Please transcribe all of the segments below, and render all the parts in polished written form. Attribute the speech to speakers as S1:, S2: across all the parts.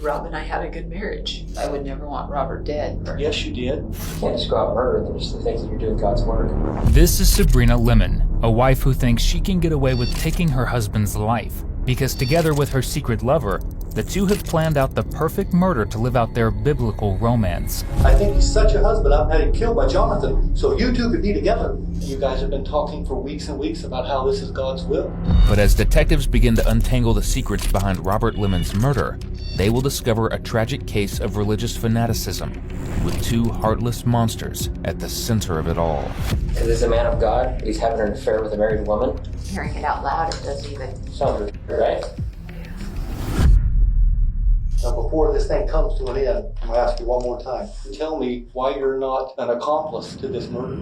S1: Rob and I had a good marriage. I would never want Robert dead.
S2: Yes, you did.
S3: You can't just go out and murder them just to think that you're doing God's work.
S4: This is Sabrina Lemon, a wife who thinks she can get away with taking her husband's life, because together with her secret lover, the two have planned out the perfect murder to live out their biblical romance.
S2: I think he's such a husband, I've had him killed by Jonathan, so you two could be together. You guys have been talking for weeks and weeks about how this is God's will.
S4: But as detectives begin to untangle the secrets behind Robert Lemon's murder, they will discover a tragic case of religious fanaticism, with two heartless monsters at the center of it all.
S3: Because he's a man of God, he's having an affair with a married woman.
S1: Hearing it out loud, it doesn't even...
S3: Sounds right.
S2: Now, before this thing comes to an end, I'm going to ask you one more time. Tell me why you're not an accomplice to this murder.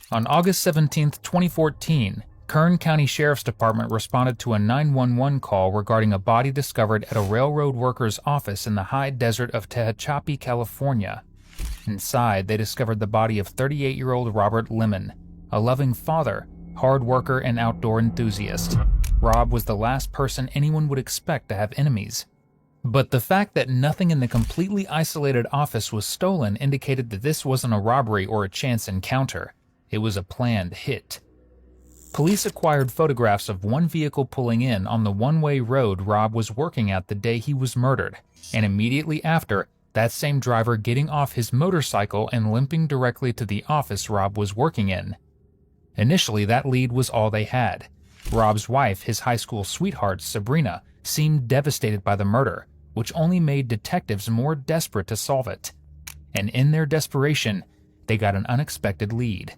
S4: On August 17, 2014, Kern County Sheriff's Department responded to a 911 call regarding a body discovered at a railroad worker's office in the high desert of Tehachapi, California. Inside, they discovered the body of 38-year-old Robert Lemon, a loving father, hard worker, and outdoor enthusiast. Rob was the last person anyone would expect to have enemies. But the fact that nothing in the completely isolated office was stolen indicated that this wasn't a robbery or a chance encounter. It was a planned hit. Police acquired photographs of one vehicle pulling in on the one-way road Rob was working at the day he was murdered, and immediately after, that same driver getting off his motorcycle and limping directly to the office Rob was working in. Initially, that lead was all they had. Rob's wife, his high school sweetheart, Sabrina, seemed devastated by the murder, which only made detectives more desperate to solve it. And in their desperation, they got an unexpected lead.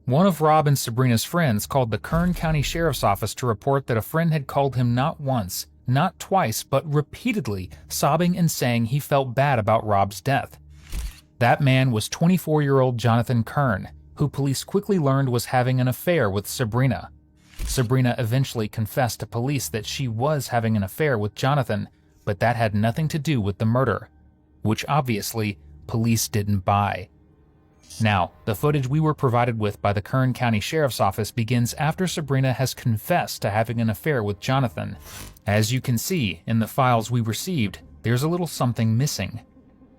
S4: One of Rob and Sabrina's friends called the Kern County Sheriff's Office to report that a friend had called him not once, not twice, but repeatedly, sobbing and saying he felt bad about Rob's death. That man was 24-year-old Jonathan Kern, who police quickly learned was having an affair with Sabrina. Sabrina eventually confessed to police that she was having an affair with Jonathan, but that had nothing to do with the murder, which obviously police didn't buy. Now, the footage we were provided with by the Kern County Sheriff's Office begins after Sabrina has confessed to having an affair with Jonathan. As you can see in the files we received, there's a little something missing.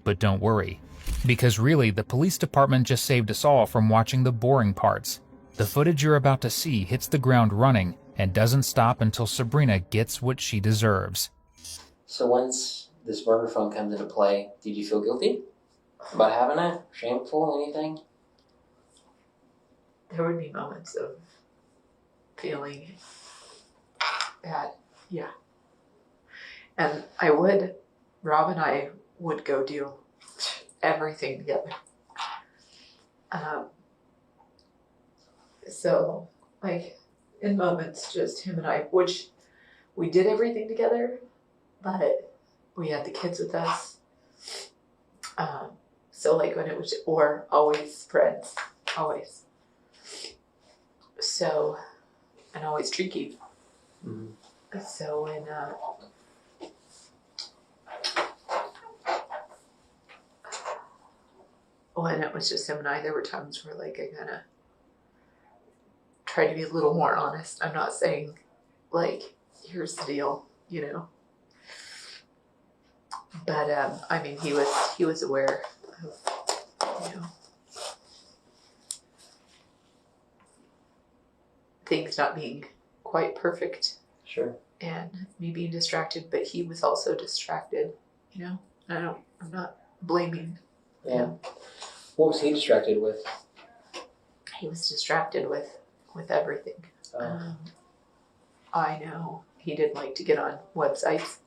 S4: But don't worry, because really the police department just saved us all from watching the boring parts. The footage you're about to see hits the ground running and doesn't stop until Sabrina gets what she deserves.
S3: So once this murder phone comes into play, did you feel guilty about having it? Shameful, anything?
S1: There would be moments of feeling bad, yeah. And Rob and I would go do everything together. So, like, in moments, just him and I, which we did everything together, but we had the kids with us. So, like, when it was, or always friends, always. So, and always tricky. Mm-hmm. So, when it was just him and I, there were times where, like, I kind of tried to be a little more honest. I'm not saying, like, here's the deal, you know. But I mean, he was aware of, you know, things not being quite perfect.
S3: Sure.
S1: And me being distracted, but he was also distracted, you know. I'm not blaming him.
S3: What was he distracted with?
S1: He was distracted with everything. I know he didn't like to get on websites.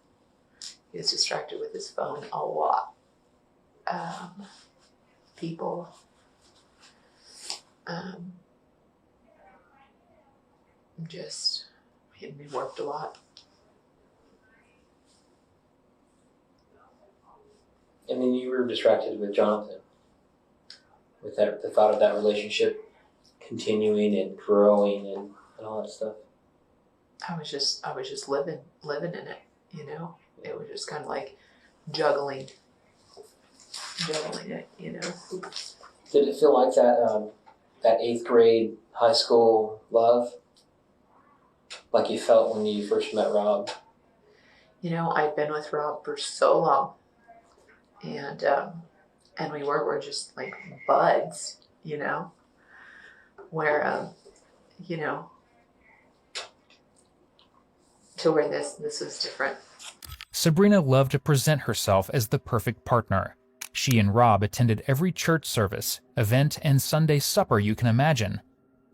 S1: He was distracted with his phone a lot. People. Just, he worked a lot.
S3: And then you were distracted with Jonathan, with the thought of that relationship continuing and growing and all that stuff.
S1: I was just living in it, you know. It was just kind of like juggling it, you know.
S3: Did it feel like that 8th grade high school love, like you felt when you first met Rob?
S1: I'd been with Rob for so long, and we were just like buds, where to where this was different.
S4: Sabrina loved to present herself as the perfect partner. She and Rob attended every church service, event, and Sunday supper you can imagine.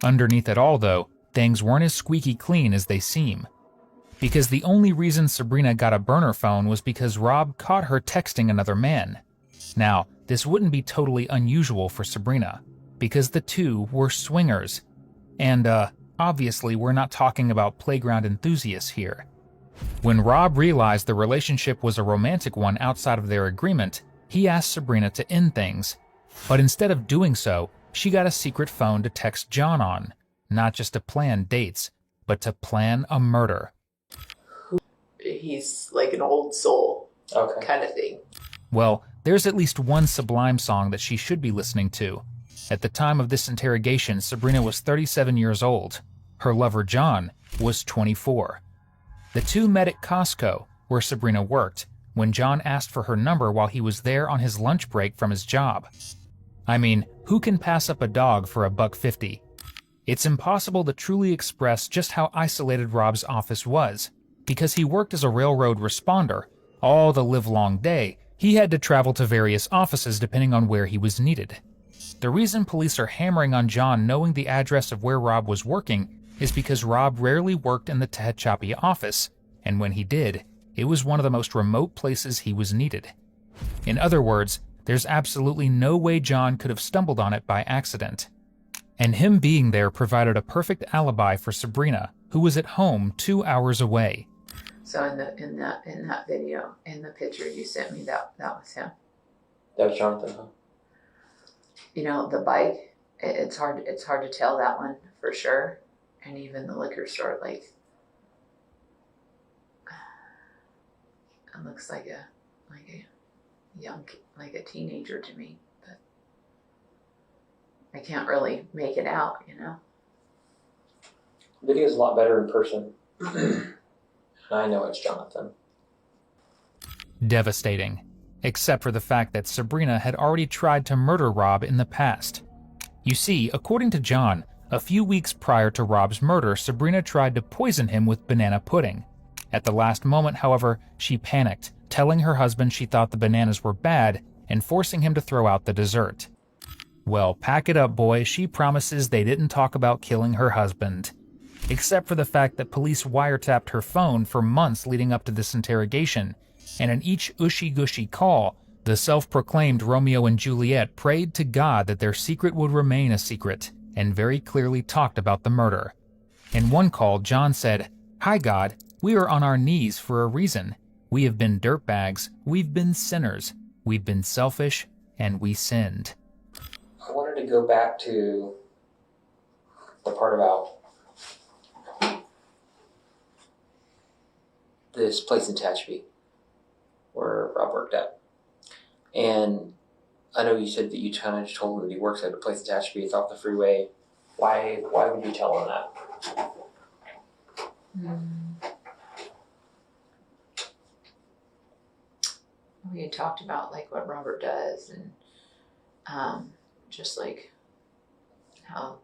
S4: Underneath it all, though, things weren't as squeaky clean as they seem. Because the only reason Sabrina got a burner phone was because Rob caught her texting another man. Now, this wouldn't be totally unusual for Sabrina, because the two were swingers. And, obviously we're not talking about playground enthusiasts here. When Rob realized the relationship was a romantic one outside of their agreement, he asked Sabrina to end things. But instead of doing so, she got a secret phone to text John on, not just to plan dates, but to plan a murder.
S1: He's like an old soul kind of thing.
S4: Well, there's at least one Sublime song that she should be listening to. At the time of this interrogation, Sabrina was 37 years old. Her lover, John, was 24. The two met at Costco, where Sabrina worked, when John asked for her number while he was there on his lunch break from his job. I mean, who can pass up a dog for $1.50? It's impossible to truly express just how isolated Rob's office was. Because he worked as a railroad responder, all the livelong day, he had to travel to various offices depending on where he was needed. The reason police are hammering on John knowing the address of where Rob was working is because Rob rarely worked in the Tehachapi office, and when he did, it was one of the most remote places he was needed. In other words, there's absolutely no way John could have stumbled on it by accident. And him being there provided a perfect alibi for Sabrina, who was at home 2 hours away.
S1: So in that video, in the picture you sent me, that was him.
S3: That was Jonathan, huh?
S1: The bike, it's hard to tell that one for sure. And even the liquor store, like, it looks like a teenager to me, but I can't really make it out,
S3: Video's a lot better in person. I know it's Jonathan.
S4: Devastating, except for the fact that Sabrina had already tried to murder Rob in the past. You see, according to John, a few weeks prior to Rob's murder, Sabrina tried to poison him with banana pudding. At the last moment, however, she panicked, telling her husband she thought the bananas were bad and forcing him to throw out the dessert. Well, pack it up, boy, she promises they didn't talk about killing her husband. Except for the fact that police wiretapped her phone for months leading up to this interrogation, and in each ushy-gushy call, the self-proclaimed Romeo and Juliet prayed to God that their secret would remain a secret, and very clearly talked about the murder. In one call, John said, "Hi God, we are on our knees for a reason. We have been dirtbags, we've been sinners, we've been selfish, and we sinned."
S3: I wanted to go back to the part about this place in Tehachapi where Rob worked at. And I know you said that you kind of just told him that he works at a place in Tehachapi. It's off the freeway. Why would you tell him that?
S1: We had talked about like what Robert does, and just like how